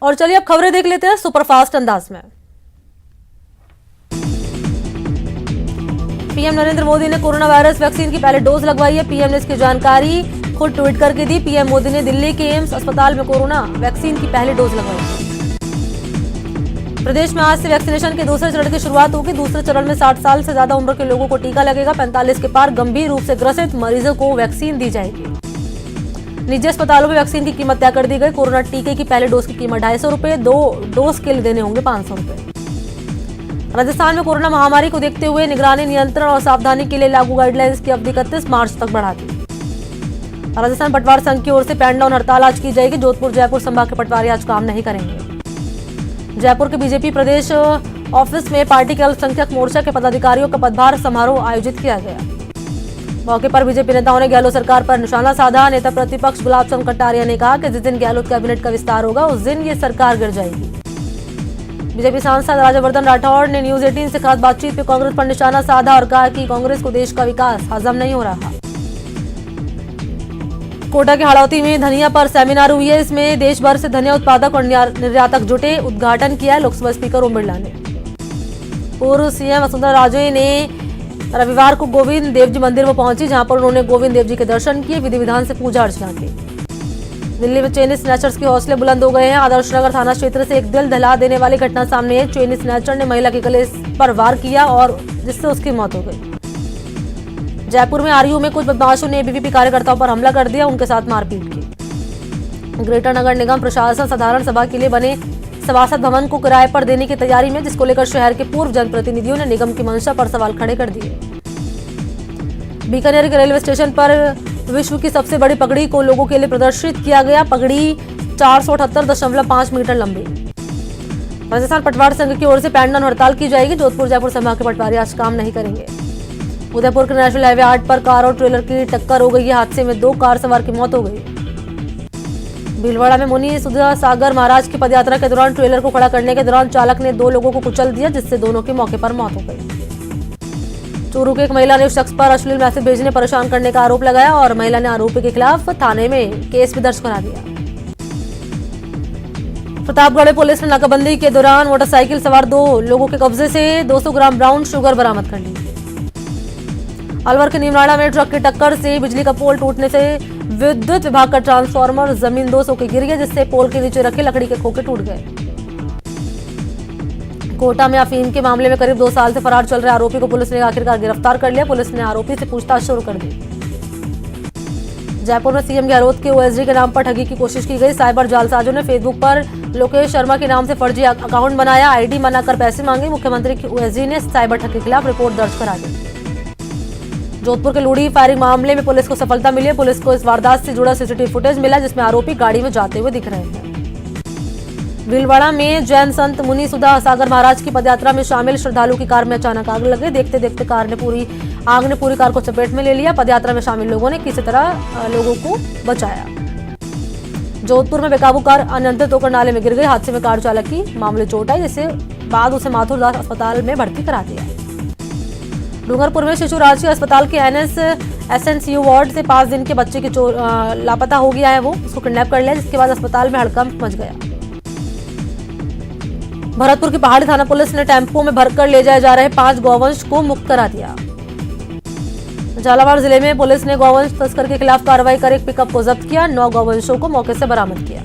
और चलिए अब खबरें देख लेते हैं सुपरफास्ट अंदाज में। पीएम नरेंद्र मोदी ने कोरोना वायरस वैक्सीन की पहले डोज लगवाई है। पीएम ने इसकी जानकारी खुद ट्वीट करके दी। पीएम मोदी ने दिल्ली के एम्स अस्पताल में कोरोना वैक्सीन की पहली डोज लगवाई। प्रदेश में आज से वैक्सीनेशन के दूसरे चरण की शुरुआत होगी। दूसरे चरण में 60 साल से ज्यादा उम्र के लोगों को टीका लगेगा। 45 के पार गंभीर रूप से ग्रसित मरीजों को वैक्सीन दी जाएगी। निजी अस्पतालों में वैक्सीन की कीमत तय कर दी गई। कोरोना टीके की पहले डोज की कीमत 250 रुपए, 2 डोज के लिए देने होंगे 500 रुपए। राजस्थान में कोरोना महामारी को देखते हुए निगरानी, नियंत्रण और सावधानी के लिए लागू गाइडलाइंस की अवधि 31 मार्च तक बढ़ा दी। राजस्थान पटवार संघ की ओर से पैन डाउन हड़ताल आज की जाएगी। जोधपुर जयपुर संभाग के पटवारी आज काम नहीं करेंगे। जयपुर के बीजेपी प्रदेश ऑफिस में पार्टी के अल्पसंख्यक मोर्चा के पदाधिकारियों का पदभार समारोह आयोजित किया गया। मौके पर बीजेपी नेताओं ने गहलोत सरकार पर निशाना साधा। नेता प्रतिपक्ष गुलाब चंद कटारिया ने कहा कि जिस दिन गहलोत कैबिनेट का विस्तार होगा उस दिन ये सरकार गिर जाएगी। बीजेपी सांसद राज्यवर्धन राठौड़ ने न्यूज 18 से खास बातचीत में कांग्रेस पर निशाना साधा और कहा कि कांग्रेस को देश का विकास हजम नहीं हो रहा। कोटा के हाड़ौती में धनिया पर सेमिनार हुई है। इसमें देश भर से धनिया उत्पादक और निर्यातक जुटे। उद्घाटन किया लोकसभा स्पीकर ओम बिरला ने। पूर्व सीएम वसुंधरा राजे ने रविवार को गोविंद देव जी मंदिर में पहुंची, जहां पर उन्होंने गोविंद देव जी के दर्शन किए, विधि विधान से पूजा अर्चना की। दिल्ली में चेन स्नैचर्स के हौसले बुलंद हो गए हैं। आदर्श नगर थाना क्षेत्र से एक दिल दहला देने वाली घटना सामने है। चेन स्नैचर ने महिला के गले पर वार किया और जिससे उसकी मौत हो गई। जयपुर में आरयू में कुछ बदमाशों ने एबीवीपी कार्यकर्ताओं पर हमला कर दिया, उनके साथ मारपीट की। ग्रेटर नगर निगम प्रशासन साधारण सभा के लिए बने सभासद भवन को किराए पर देने की तैयारी में, जिसको लेकर शहर के पूर्व जनप्रतिनिधियों ने निगम की मंशा पर सवाल खड़े कर दिए। बीकानेर के रेलवे स्टेशन पर विश्व की सबसे बड़ी पगड़ी को लोगों के लिए प्रदर्शित किया गया। पगड़ी 478.5 मीटर लंबी। राजस्थान पटवार संघ की ओर से पैन डाउन हड़ताल की जाएगी। जोधपुर जयपुर संभाग के पटवारी आज काम नहीं करेंगे। उदयपुर के नेशनल हाईवे 8 पर कार और ट्रेलर की टक्कर हो गई है। हादसे में 2 कार सवार की मौत हो गई। भीलवाड़ा में मुनि सुधा सागर महाराज की पदयात्रा के दौरान ट्रेलर को खड़ा करने के दौरान चालक ने 2 लोगों को कुचल दिया, जिससे दोनों की मौके पर मौत हो गई। चूरू की एक महिला ने उस शख्स पर अश्लील मैसेज भेजने परेशान करने का आरोप लगाया और महिला ने आरोपी के खिलाफ थाने में केस भी दर्ज करा दिया। प्रतापगढ़ में पुलिस ने नाकाबंदी के दौरान मोटरसाइकिल सवार 2 लोगों के कब्जे से 200 ग्राम ब्राउन शुगर बरामद कर ली। अलवर के नीमराड़ा में ट्रक की टक्कर से बिजली का पोल टूटने से विद्युत विभाग का ट्रांसफार्मर जमीन 200 के गिर गया, जिससे पोल के नीचे रखे लकड़ी के खोखे टूट गए। कोटा में अफीम के मामले में करीब 2 साल से फरार चल रहे आरोपी को पुलिस ने आखिरकार गिरफ्तार कर लिया। पुलिस ने आरोपी से पूछताछ शुरू कर दी। जयपुर में सीएम गहलोत के ओएसडी के नाम पर ठगी की कोशिश की गई। साइबर जालसाजों ने फेसबुक पर लोकेश शर्मा के नाम से फर्जी अकाउंट बनाया, आईडी बनाकर पैसे मांगे। मुख्यमंत्री की ओएसडी ने साइबर ठग के खिलाफ रिपोर्ट दर्ज करा दी। जोधपुर के लूड़ी फायरिंग मामले में पुलिस को सफलता मिली है। पुलिस को इस वारदात से जुड़ा सीसीटीवी फुटेज मिला, जिसमें आरोपी गाड़ी में जाते हुए दिख रहे हैं। भीलवाड़ा में जैन संत मुनि सुधा सागर महाराज की पदयात्रा में शामिल श्रद्धालु की कार में अचानक आग लग गई। देखते देखते आग ने पूरी कार को चपेट में ले लिया। पदयात्रा में शामिल लोगों ने किसी तरह लोगों को बचाया। जोधपुर में बेकाबू कार अनियंत्रित होकर नाले में गिर गई। हादसे में कार चालक की मामूली चोट आई, जिससे बाद उसे माथुर दास अस्पताल में भर्ती करा दिया। डूंगरपुर में शिशु राजकीय अस्पताल के एसएनसीयू वार्ड से 5 दिन के बच्चे की लापता हो गया है। वो उसको किडनैप कर लिया, जिसके बाद अस्पताल में हड़कंप मच गया। भरतपुर की पहाड़ी थाना पुलिस ने टेम्पो में भरकर ले जाए जा रहे 5 गौवंश को मुक्त करा दिया। झालावाड़ जिले में पुलिस ने गौवंश तस्कर के खिलाफ कार्रवाई कर एक पिकअप को जब्त किया। 9 गौवंशों को मौके से बरामद किया।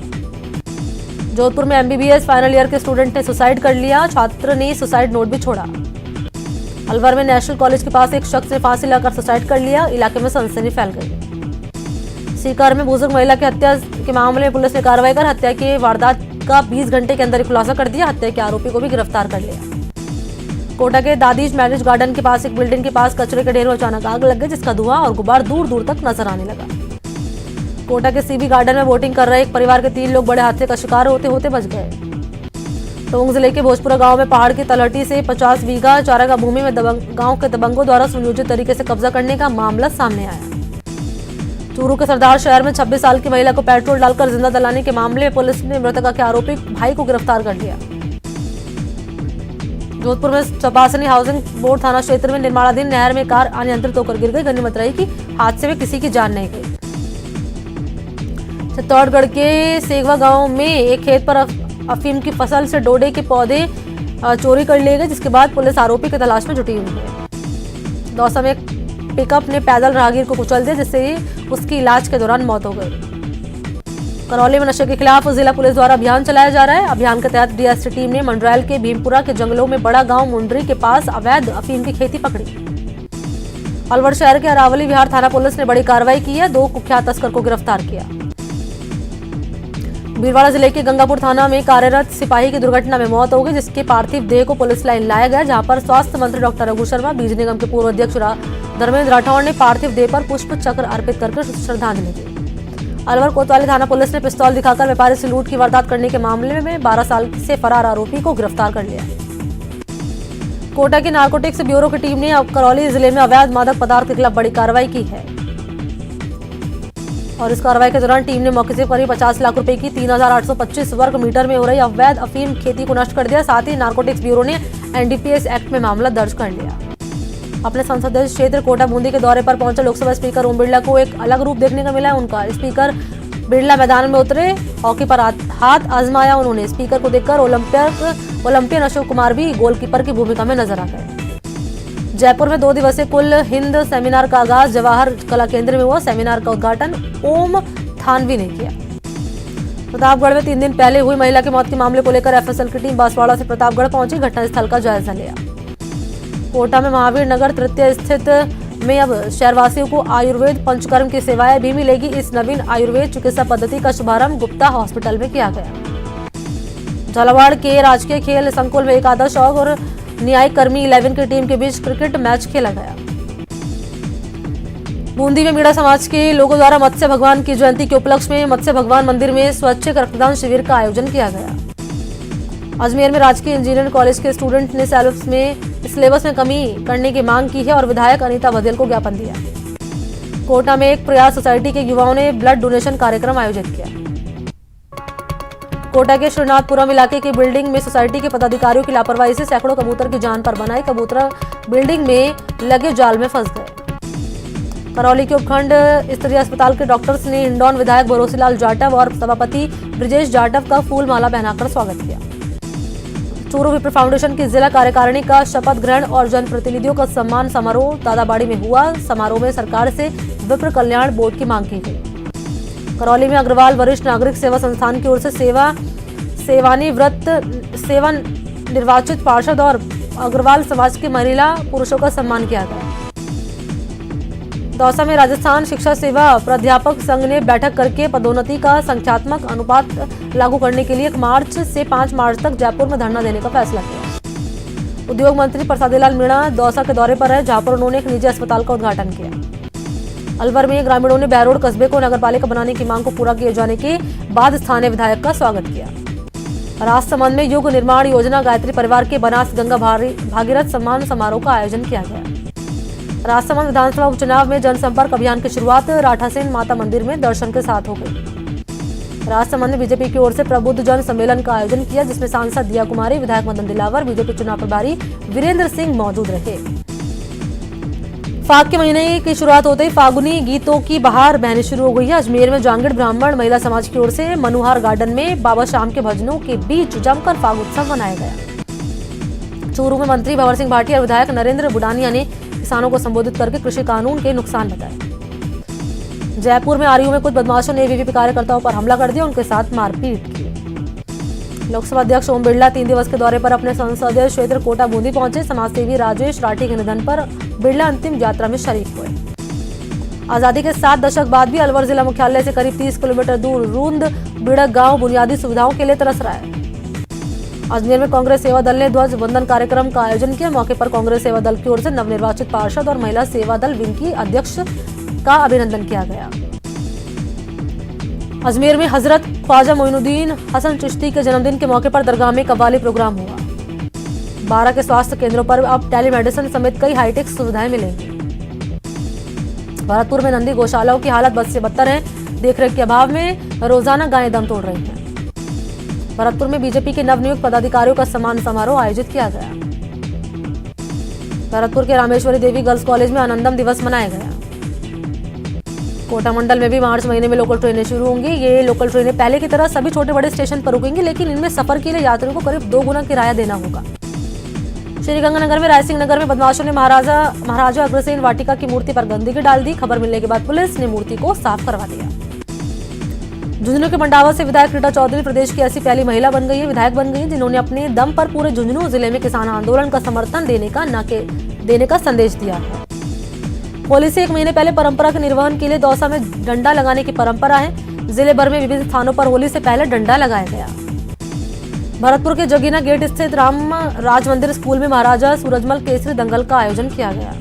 जोधपुर में एमबीबीएस फाइनल ईयर के स्टूडेंट ने सुसाइड कर लिया। छात्र ने सुसाइड नोट भी छोड़ा। अलवर में नेशनल कॉलेज के पास एक शख्स ने फांसी लगाकर सुसाइड कर लिया। इलाके में सनसनी फैल गई। सीकर में बुजुर्ग महिला की हत्या के मामले में पुलिस ने कार्रवाई कर हत्या की वारदात का 20 घंटे के अंदर खुलासा कर दिया। हत्या के आरोपी को भी गिरफ्तार कर लिया। कोटा के दादीज मैरिज गार्डन के पास एक बिल्डिंग के पास कचरे के ढेर में अचानक आग लग गई, जिसका धुआं और गुबार दूर दूर तक नजर आने लगा। कोटा के सीबी गार्डन में बोटिंग कर रहे एक परिवार के 3 लोग बड़े हादसे का शिकार होते होते बच गए। टोंक जिले के भोजपुरा गांव में पहाड़ की तलहटी से 50 बीघा चारागाह भूमि में गांव के दबंगों द्वारा सुनियोजित तरीके से कब्जा करने का मामला सामने आया। चूरू के सरदार शहर में 26 साल की महिला को पेट्रोल डालकर जिंदा जलाने के मामले में पुलिस ने मृतका के आरोपी भाई को गिरफ्तार कर लिया। जोधपुर में चपासनी हाउसिंग बोर्ड थाना क्षेत्र में निर्माणाधीन नहर में कार अनियंत्रित होकर गिर गई। गनीमत रही कि हादसे में किसी की जान नहीं गई। चित्तौड़गढ़ के सेगवा गांव में एक खेत पर अफीम की फसल से डोडे के पौधे चोरी कर लिए गए, जिसके बाद पुलिस आरोपी की तलाश में जुटी हुई है। दौसा में पिकअप ने पैदल राहगीर को कुचल दिया, जिससे उसकी इलाज के दौरान मौत हो गई। करौली में नशे के खिलाफ जिला पुलिस द्वारा अभियान चलाया जा रहा है। अभियान के तहत डीएसटी टीम ने मंडरायल के भीमपुरा के जंगलों में बड़ा गांव मुंडरी के पास अवैध अफीम की खेती पकड़ी। अलवर शहर के अरावली विहार थाना पुलिस ने बड़ी कार्रवाई की है, 2 कुख्यात तस्कर को गिरफ्तार किया। भीलवाड़ा जिले के गंगापुर थाना में कार्यरत सिपाही की दुर्घटना में मौत हो गई, जिसके पार्थिव देह को पुलिस लाइन लाया गया, जहां पर स्वास्थ्य मंत्री डॉक्टर रघु शर्मा, बीज निगम के पूर्व अध्यक्ष धर्मेंद्र राठौड़ ने पार्थिव देह पर पुष्प चक्र अर्पित करके श्रद्धांजलि दी। अलवर कोतवाली थाना पुलिस ने पिस्तौल दिखाकर व्यापारी से लूट की वारदात करने के मामले में 12 साल से फरार आरोपी को गिरफ्तार कर लिया। कोटा की नारकोटिक्स ब्यूरो की टीम ने करौली जिले में अवैध मादक पदार्थ के खिलाफ बड़ी कार्रवाई की है और इस कार्रवाई के दौरान टीम ने मौके से करीब 50 लाख रुपए की 3825 वर्ग मीटर में हो रही अवैध अफीम खेती को नष्ट कर दिया। साथ ही नारकोटिक्स ब्यूरो ने एनडीपीएस एक्ट में मामला दर्ज कर लिया। अपने संसदीय क्षेत्र कोटा बूंदी के दौरे पर पहुंचे लोकसभा स्पीकर ओम बिरला को एक अलग रूप देखने को मिला है उनका। स्पीकर बिरला मैदान में उतरे, हॉकी पर हाथ आजमाया उन्होंने। स्पीकर को देखकर ओलंपियन अशोक कुमार भी गोलकीपर की भूमिका में नजर आ गए। जयपुर में 2 दिवसीय कुल हिंद सेमिनार का आगाज जवाहर कला केंद्र में हुआ। सेमिनार का उद्घाटन ओम थानवी ने किया। प्रतापगढ़ में 3 दिन पहले हुई महिला की मौत के मामले को लेकर एफएसएल की टीम बांसवाड़ा से प्रतापगढ़ पहुंची, घटनास्थल का जायजा लिया। कोटा में महावीर नगर तृतीय स्थित में अब शहरवासियों को आयुर्वेद पंचकर्म की सेवाएं भी मिलेगी। इस नवीन आयुर्वेद चिकित्सा पद्धति का शुभारंभ गुप्ता हॉस्पिटल में किया गया। झालावाड़ के राजकीय खेल संकुल में एकादश और न्यायिक कर्मी 11 की टीम के बीच क्रिकेट मैच खेला गया। बूंदी में मीणा समाज के लोगों द्वारा मत्स्य भगवान की जयंती के उपलक्ष्य में मत्स्य भगवान मंदिर में स्वैच्छिक रक्तदान शिविर का आयोजन किया गया। अजमेर में राजकीय इंजीनियरिंग कॉलेज के स्टूडेंट ने सिलेबस में कमी करने की मांग की है और विधायक अनीता बघेल को ज्ञापन दिया। कोटा में एक प्रयास सोसाइटी के युवाओं ने ब्लड डोनेशन कार्यक्रम आयोजित किया। कोटा के श्रीनाथपुरम इलाके की बिल्डिंग में सोसाइटी के पदाधिकारियों की लापरवाही से सैकड़ों कबूतर की जान पर बनाए कबूतर बिल्डिंग में लगे जाल में फंस गए। करौली के उपखंड स्तरीय अस्पताल के डॉक्टर्स ने हिंडौन विधायक भरोसेलाल जाटव और सभापति ब्रिजेश जाटव का फूल माला पहनाकर स्वागत किया। चूरू विप्र फाउंडेशन की जिला कार्यकारिणी का शपथ ग्रहण और जनप्रतिनिधियों का सम्मान समारोह दादाबाड़ी में हुआ। समारोह में सरकार से विप्र कल्याण बोर्ड की मांग की गई। करौली में अग्रवाल वरिष्ठ नागरिक सेवा संस्थान की ओर से सेवा निर्वाचित पार्षद और अग्रवाल समाज के महिला पुरुषों का सम्मान किया गया। दौसा में राजस्थान शिक्षा सेवा प्राध्यापक संघ ने बैठक करके पदोन्नति का संख्यात्मक अनुपात लागू करने के लिए 1 मार्च से 5 मार्च तक जयपुर में धरना देने का फैसला किया। उद्योग मंत्री प्रसादीलाल मीणा दौसा के दौरे पर है, जहां पर उन्होंने एक निजी अस्पताल का उद्घाटन किया। अलवर में ग्रामीणों ने बैरोड कस्बे को नगरपालिका बनाने की मांग को पूरा किए जाने के बाद स्थानीय विधायक का स्वागत किया। राजसमंद में युग निर्माण योजना गायत्री परिवार के बनास गंगा भागीरथ सम्मान समारोह का आयोजन किया गया। राजसमंद विधानसभा उपचुनाव में जनसंपर्क अभियान की शुरुआत राठासेन माता मंदिर में दर्शन के साथ हो गई। राजसमंद में बीजेपी की ओर से प्रबुद्ध जन सम्मेलन का आयोजन किया, जिसमें सांसद दिया कुमारी, विधायक मदन दिलावर, बीजेपी चुनाव प्रभारी वीरेंद्र सिंह मौजूद रहे। फाग के महीने की शुरुआत होते ही फागुनी गीतों की बहार बहनी शुरू हो गई है। अजमेर में जांगड़ ब्राह्मण महिला समाज की ओर से मनुहार गार्डन में बाबा शाम के भजनों के बीच जमकर फाग उत्सव मनाया गया। चूरू में मंत्री भंवर सिंह भाटी और विधायक नरेंद्र बुडानिया ने किसानों को संबोधित करके कृषि कानून के नुकसान बताए। जयपुर में आरयू में कुछ बदमाशों ने एबीवीपी कार्यकर्ताओं पर हमला कर दिया, उनके साथ मारपीट की। लोकसभा अध्यक्ष ओम बिरला 3 दिवस के दौरे पर अपने संसदीय क्षेत्र कोटा बूंदी पहुंचे। समाजसेवी राजेश राठी के निधन पर बिरला अंतिम यात्रा में शरीक हुए। आजादी के 7 दशक बाद भी अलवर जिला मुख्यालय से करीब 30 किलोमीटर दूर रूंद बिड़क गांव बुनियादी सुविधाओं के लिए तरस रहा है। अजमेर में कांग्रेस सेवा दल ने ध्वज वंदन कार्यक्रम का आयोजन किया। मौके पर कांग्रेस सेवा दल की ओर से नवनिर्वाचित पार्षद और महिला सेवा दल विंग की अध्यक्ष का अभिनंदन किया गया। अजमेर में हजरत ख्वाजा मोइनुद्दीन हसन चिश्ती के जन्मदिन के मौके पर दरगाह में कव्वाली प्रोग्राम हुआ। 12 के स्वास्थ्य केंद्रों पर अब टेलीमेडिसिन समेत कई हाईटेक सुविधाएं मिलेंगी। भरतपुर में नंदी गौशालाओं की हालत बद से बदतर है। देखरेख के अभाव में रोजाना गायें दम तोड़ रही हैं। भरतपुर में बीजेपी के नवनियुक्त पदाधिकारियों का सम्मान समारोह आयोजित किया गया। भरतपुर के रामेश्वरी देवी गर्ल्स कॉलेज में आनंदम दिवस मनाया गया। कोटा मंडल में भी मार्च महीने में लोकल ट्रेनें शुरू होंगी। ये लोकल ट्रेनें पहले की तरह सभी छोटे बड़े स्टेशन पर रुकेंगी, लेकिन इनमें सफर के लिए यात्रियों को करीब 2 गुना किराया देना होगा। श्रीगंगानगर में रायसिंह नगर में बदमाशों ने महाराजा अग्रसेन वाटिका की मूर्ति पर गंदगी डाल दी। खबर मिलने के बाद पुलिस ने मूर्ति को साफ करवा दिया। झुंझुनू के मंडावा से विधायक रीटा चौधरी प्रदेश की ऐसी पहली महिला बन गई है, विधायक बन गई है, जिन्होंने अपने दम पर पूरे झुंझुनू जिले में किसान आंदोलन का समर्थन देने का संदेश दिया है। होली से 1 महीने पहले परंपरा के निर्वहन के लिए दौसा में डंडा लगाने की परंपरा है। जिले भर में विभिन्न स्थानों पर होली से पहले डंडा लगाया गया। भरतपुर के जगीना गेट स्थित राम राज मंदिर स्कूल में महाराजा सूरजमल केसरी दंगल का आयोजन किया गया।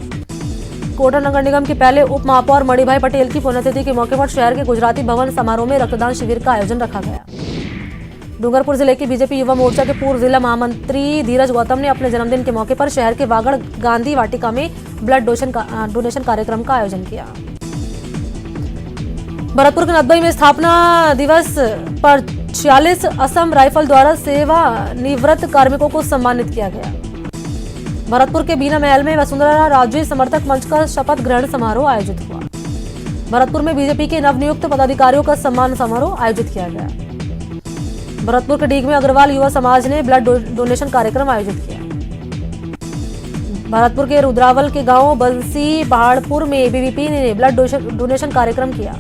कोटा नगर निगम के पहले उप महापौर मणिभाई पटेल की पुण्यतिथि के मौके पर शहर के गुजराती भवन समारोह में रक्तदान शिविर का आयोजन रखा गया। डूंगरपुर जिले के बीजेपी युवा मोर्चा के पूर्व जिला महामंत्री धीरज गौतम ने अपने जन्मदिन के मौके पर शहर के वागड़ गांधी वाटिका में ब्लड डोनेशन कार्यक्रम का आयोजन किया। भरतपुर के नदबई में स्थापना दिवस पर 46 असम राइफल द्वारा सेवा निवृत्त कार्मिकों को सम्मानित किया गया। भरतपुर के बीना महल में वसुंधरा राजे समर्थक मंच का शपथ ग्रहण समारोह आयोजित हुआ। भरतपुर में बीजेपी के नवनियुक्त पदाधिकारियों का सम्मान समारोह आयोजित किया गया। भरतपुर के डीग में अग्रवाल युवा समाज ने ब्लड डोनेशन कार्यक्रम आयोजित किया। भरतपुर के रुद्रावल के गांव बंसी पहाड़पुर में बीवीपी ने ब्लड डोनेशन कार्यक्रम किया।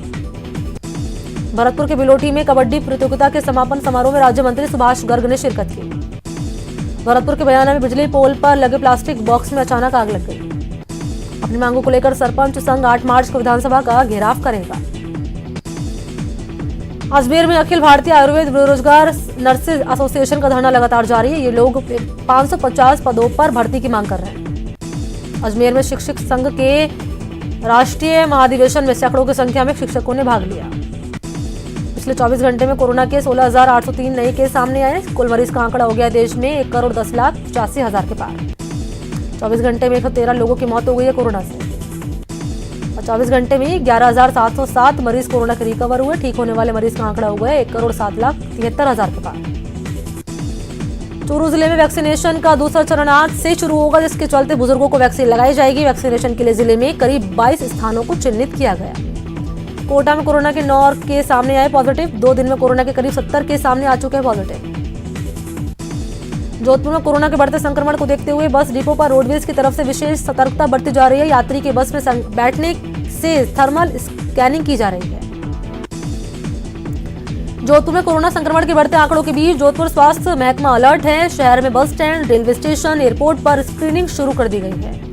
भरतपुर के बिलोटी में कबड्डी प्रतियोगिता के समापन समारोह में राज्य मंत्री सुभाष गर्ग ने शिरकत की। भरतपुर के बयाना में बिजली पोल पर लगे प्लास्टिक बॉक्स में अचानक आग लग गई। अपनी मांगों को लेकर सरपंच संघ 8 मार्च को विधानसभा का घेराव करेगा। अजमेर में अखिल भारतीय आयुर्वेद बेरोजगार नर्सेज एसोसिएशन का धरना लगातार जारी है। ये लोग 550 पदों पर भर्ती की मांग कर रहे हैं। अजमेर में शिक्षक संघ के राष्ट्रीय महाधिवेशन में सैकड़ों की संख्या में शिक्षकों ने भाग लिया। पिछले 24 घंटे में कोरोना के 16,803 नए केस सामने आए। कुल मरीज का आंकड़ा हो गया देश में 1,10,85,000 के पार। 24 घंटे में 113 लोगों की मौत हो गई है कोरोना से। और 24 घंटे में 11,707 मरीज कोरोना के रिकवर हुए। ठीक होने वाले मरीज का आंकड़ा हो गया 1,07,73,000 के पार। चूरू जिले में वैक्सीनेशन का दूसरा चरण आज से शुरू होगा, जिसके चलते बुजुर्गों को वैक्सीन लगाई जाएगी। वैक्सीनेशन के लिए जिले में करीब 22 स्थानों को चिन्हित किया गया। कोटा में कोरोना के 9 केस सामने आए पॉजिटिव। 2 दिन में कोरोना के करीब 70 केस सामने आ चुके हैं पॉजिटिव। जोधपुर में कोरोना के बढ़ते संक्रमण को देखते हुए बस डिपो पर रोडवेज की तरफ से विशेष सतर्कता बरती जा रही है। यात्री के बस में बैठने से थर्मल स्कैनिंग की जा रही है। जोधपुर में कोरोना संक्रमण के बढ़ते आंकड़ों के बीच जोधपुर स्वास्थ्य महकमा अलर्ट है। शहर में bus stand, railway station, airport पर स्क्रीनिंग शुरू कर दी गई है।